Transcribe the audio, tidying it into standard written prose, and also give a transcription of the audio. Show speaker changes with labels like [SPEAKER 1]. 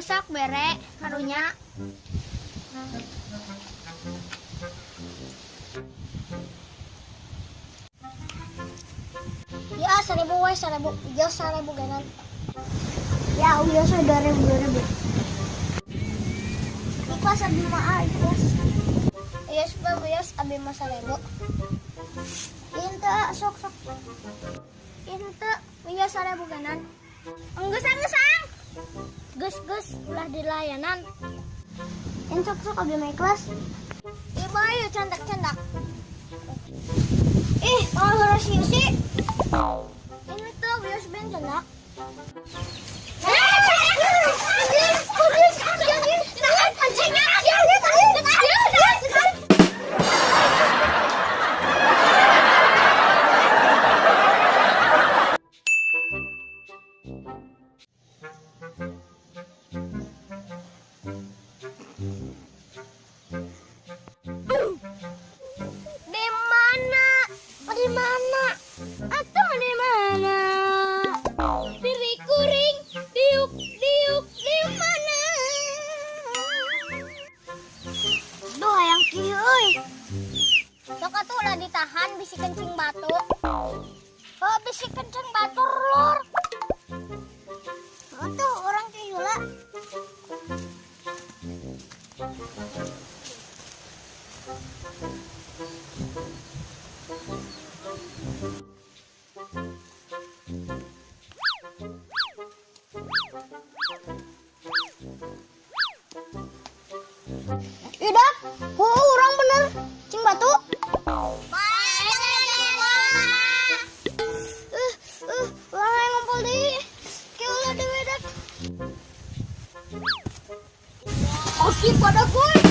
[SPEAKER 1] Sok bere karunya. Ya 1000 we 1000. Ya 1000 ganan. Ya biasa 2000. Ikhlas abi mah ikhlas. Iya sebab bias abi mah 1000. Inta sok. Inta bias 1000 ganan. Enggeusang. Gus ulah di layanan. Sok abi mah ikhlas. Ieu bae candak. Kalau harus sih. Ini tuh bias ben candak. Di mana? Atau di mana? Piring kuring, diuk, di mana? Duh, yang kieu euy. Sok atuh ulah ditahan bisi kencing batu. Oh, bisi kencing batur lur. Atuh orang kieu lah. Idak, orang bener cing batu. Orang yang ngumpul di keulah dewe dak. Oke pada kuy.